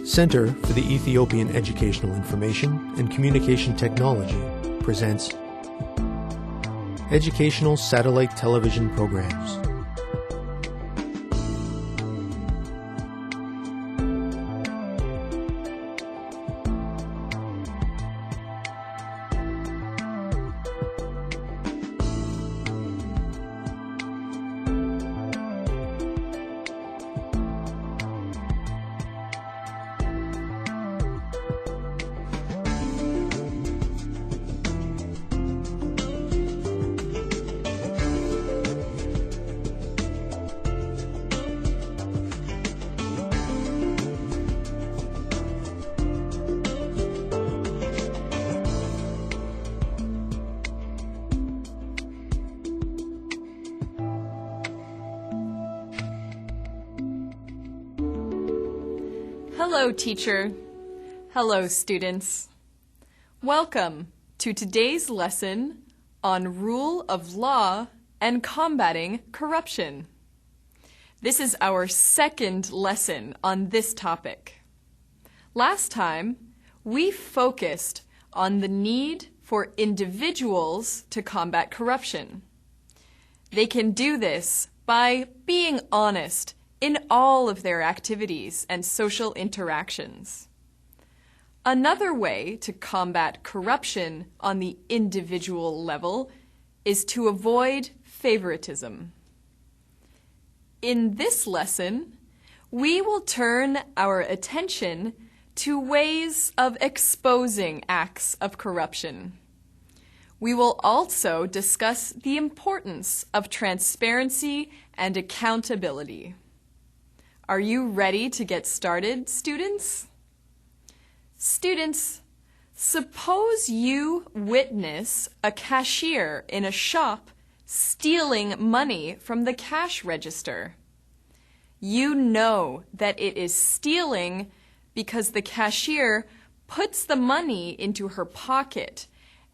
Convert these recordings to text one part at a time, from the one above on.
Center for the Ethiopian Educational Information and Communication Technology presents Educational Satellite Television Programs. Hello, teacher. Hello, students. Welcome to today's lesson on rule of law and combating corruption. This is our second lesson on this topic. Last time, we focused on the need for individuals to combat corruption. They can do this by being honest in all of their activities and social interactions. Another way to combat corruption on the individual level is to avoid favoritism. In this lesson, we will turn our attention to ways of exposing acts of corruption. We will also discuss the importance of transparency and accountability. Are you ready to get started, students? Students, suppose you witness a cashier in a shop stealing money from the cash register. You know that it is stealing because the cashier puts the money into her pocket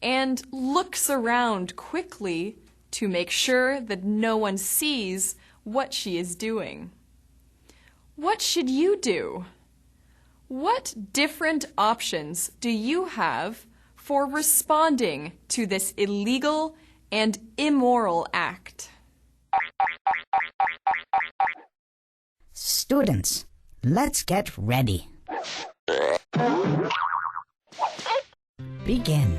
and looks around quickly to make sure that no one sees what she is doing. What should you do? What different options do you have for responding to this illegal and immoral act? Students, let's get ready. Begin.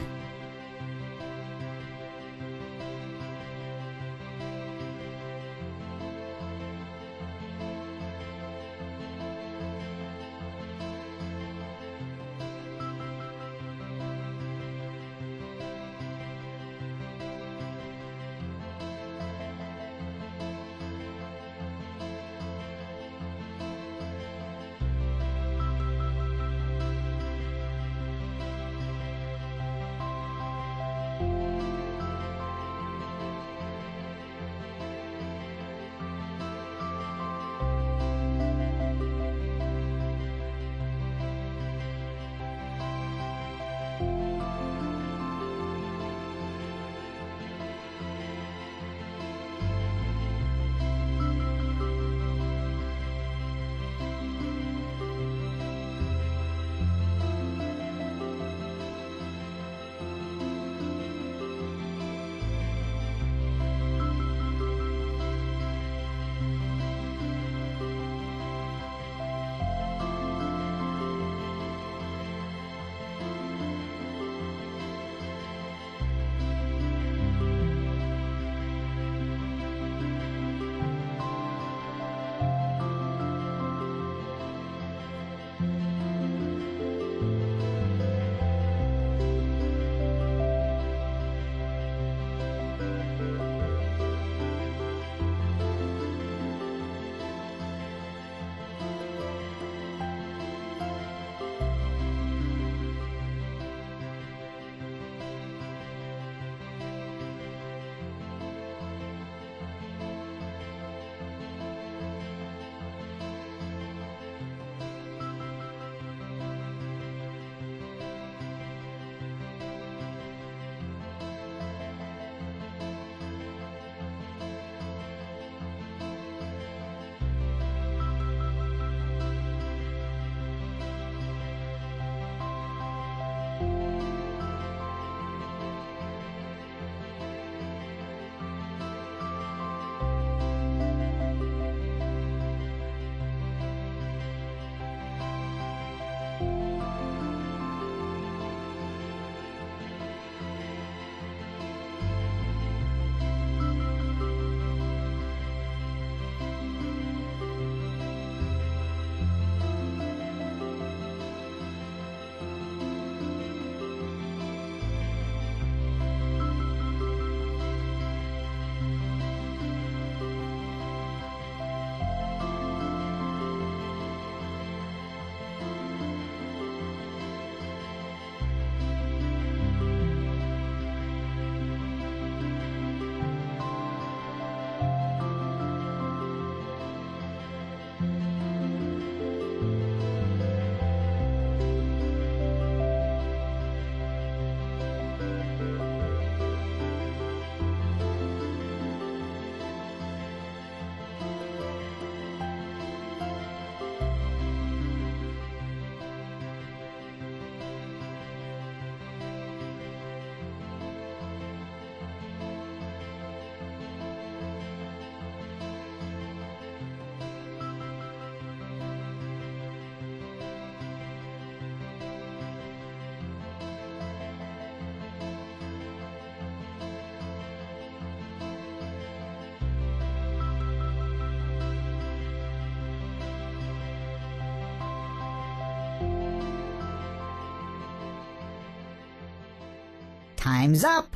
Time's up.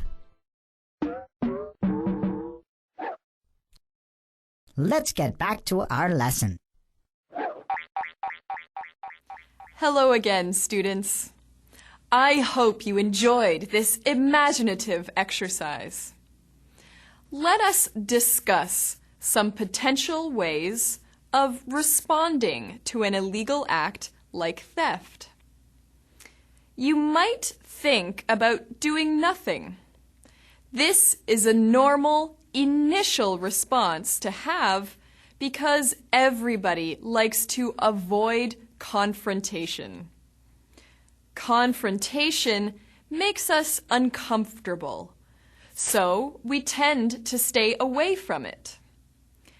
Let's get back to our lesson. Hello again, students. I hope you enjoyed this imaginative exercise. Let us discuss some potential ways of responding to an illegal act like theft. You might think about doing nothing. This is a normal initial response to have because everybody likes to avoid confrontation. Confrontation makes us uncomfortable, so we tend to stay away from it.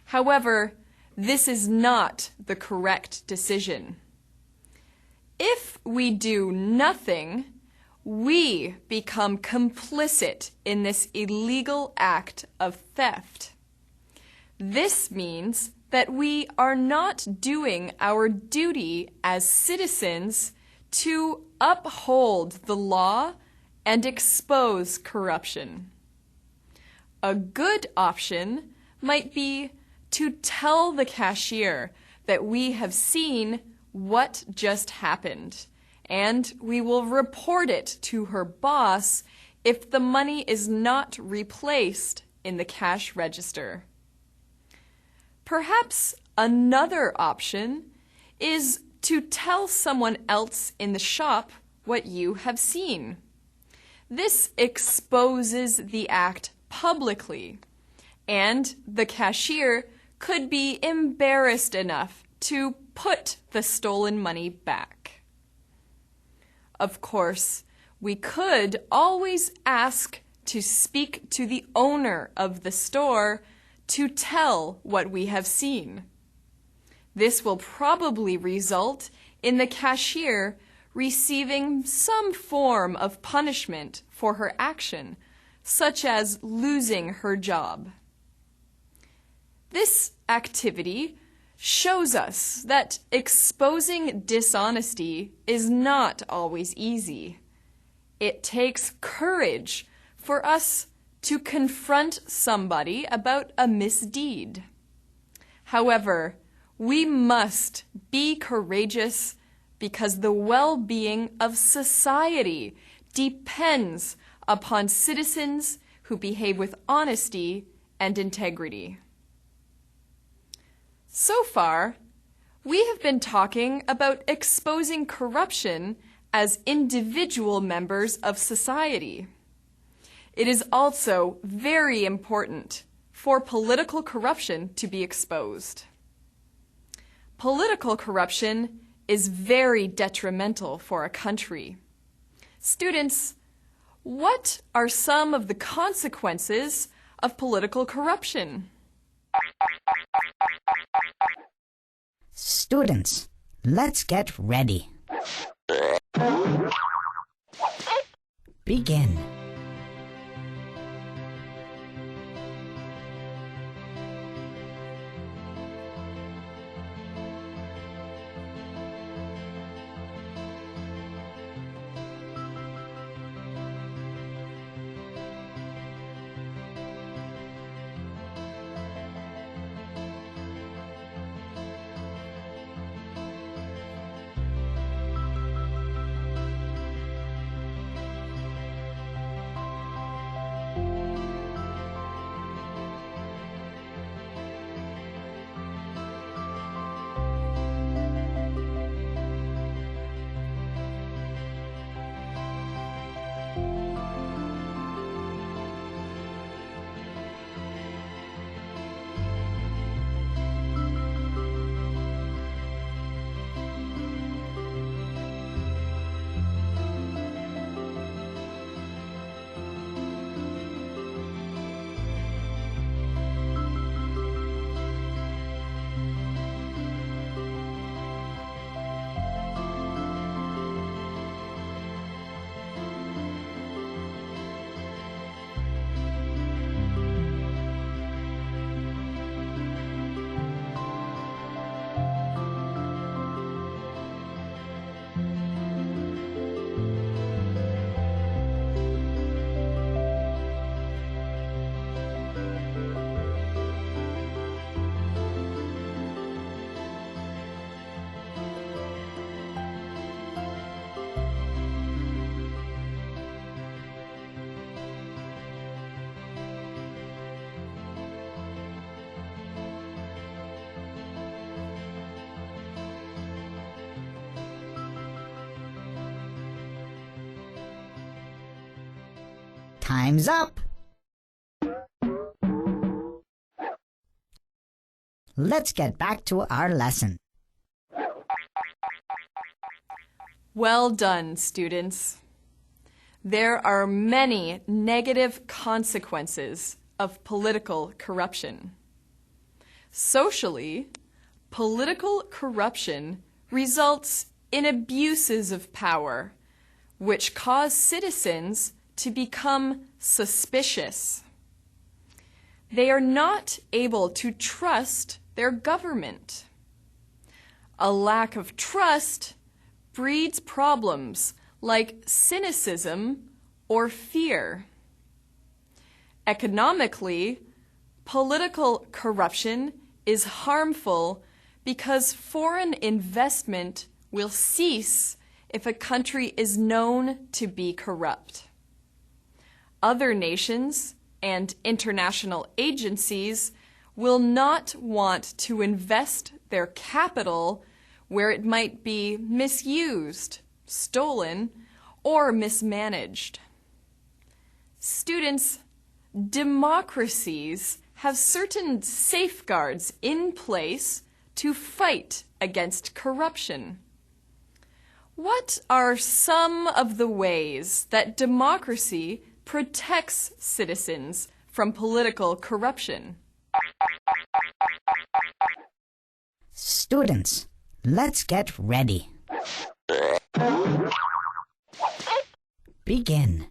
However, this is not the correct decision. If we do nothing, we become complicit in this illegal act of theft. This means that we are not doing our duty as citizens to uphold the law and expose corruption. A good option might be to tell the cashier that we have seen what just happened, and we will report it to her boss if the money is not replaced in the cash register. Perhaps another option is to tell someone else in the shop what you have seen. This exposes the act publicly, and the cashier could be embarrassed enough to put the stolen money back. Of course, we could always ask to speak to the owner of the store to tell what we have seen. This will probably result in the cashier receiving some form of punishment for her action, such as losing her job. This activity shows us that exposing dishonesty is not always easy. It takes courage for us to confront somebody about a misdeed. However, we must be courageous because the well-being of society depends upon citizens who behave with honesty and integrity. So far, we have been talking about exposing corruption as individual members of society. It is also very important for political corruption to be exposed. Political corruption is very detrimental for a country. Students, what are some of the consequences of political corruption? Students, let's get ready. Begin. Time's up. Let's get back to our lesson. Well done, students. There are many negative consequences of political corruption. Socially, political corruption results in abuses of power, which cause citizens to become suspicious. They are not able to trust their government. A lack of trust breeds problems like cynicism or fear. Economically, political corruption is harmful because foreign investment will cease if a country is known to be corrupt. Other nations and international agencies will not want to invest their capital where it might be misused, stolen, or mismanaged. Students, democracies have certain safeguards in place to fight against corruption. What are some of the ways that democracy protects citizens from political corruption? Students, let's get ready. Begin.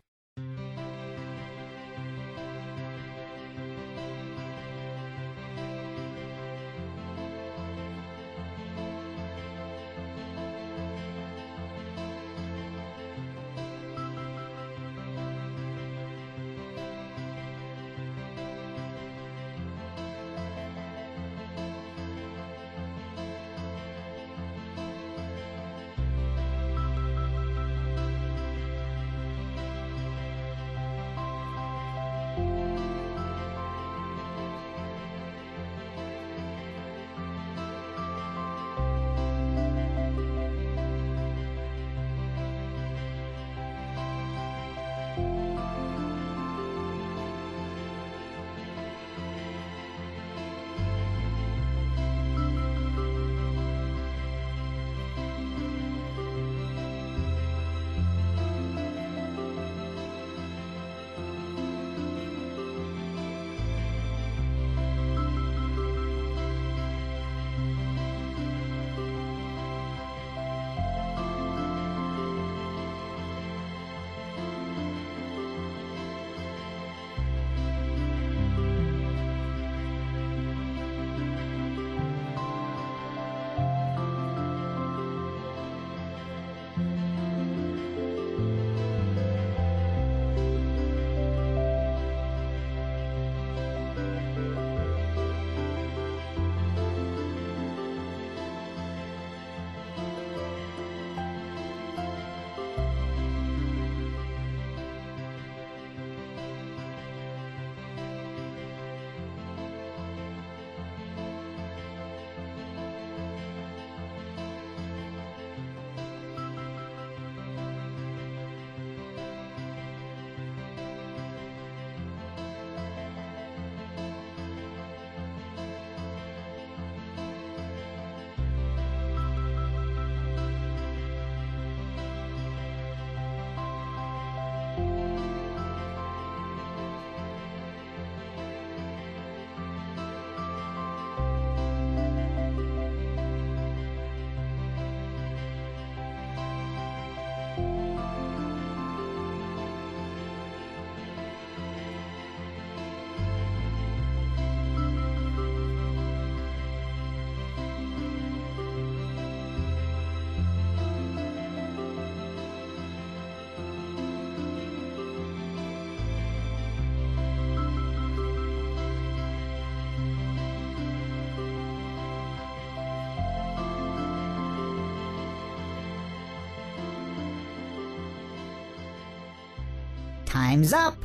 Time's up.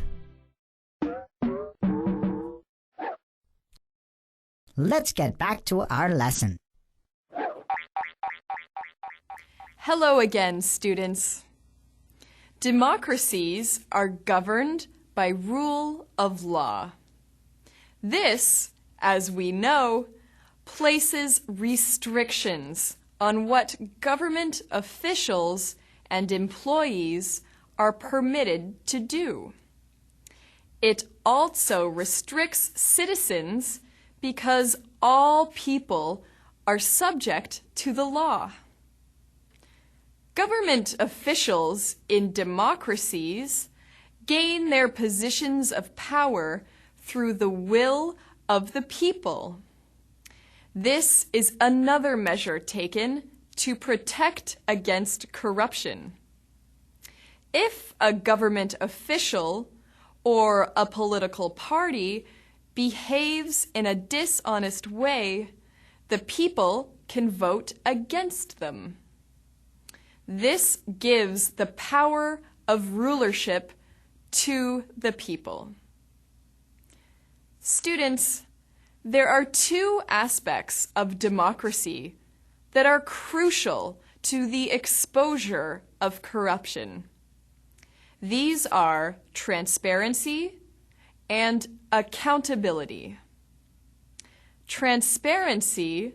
Let's get back to our lesson. Hello again, students. Democracies are governed by rule of law. This, as we know, places restrictions on what government officials and employees are permitted to do. It also restricts citizens because all people are subject to the law. Government officials in democracies gain their positions of power through the will of the people. This is another measure taken to protect against corruption. If a government official or a political party behaves in a dishonest way, the people can vote against them. This gives the power of rulership to the people. Students, there are two aspects of democracy that are crucial to the exposure of corruption. These are transparency and accountability. Transparency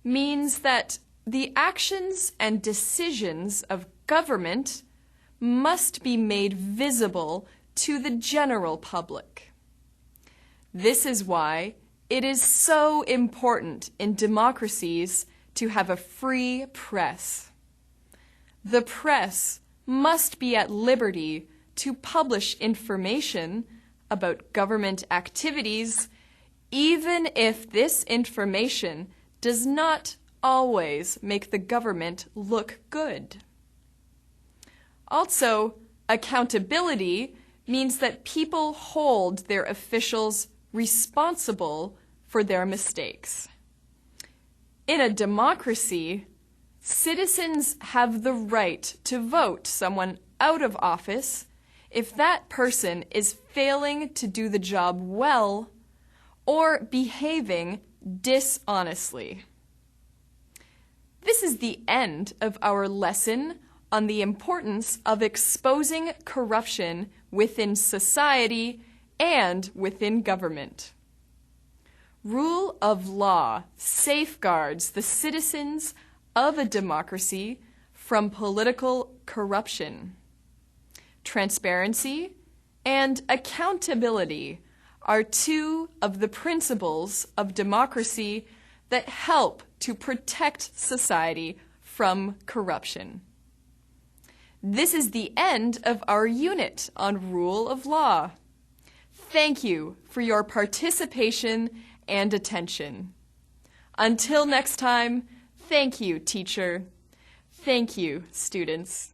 means that the actions and decisions of government must be made visible to the general public. This is why it is so important in democracies to have a free press. The press must be at liberty to publish information about government activities, even if this information does not always make the government look good. Also, accountability means that people hold their officials responsible for their mistakes. In a democracy, citizens have the right to vote someone out of office if that person is failing to do the job well or behaving dishonestly. This is the end of our lesson on the importance of exposing corruption within society and within government. Rule of law safeguards the citizens of a democracy from political corruption. Transparency and accountability are two of the principles of democracy that help to protect society from corruption. This is the end of our unit on rule of law. Thank you for your participation and attention. Until next time, thank you, teacher. Thank you, students.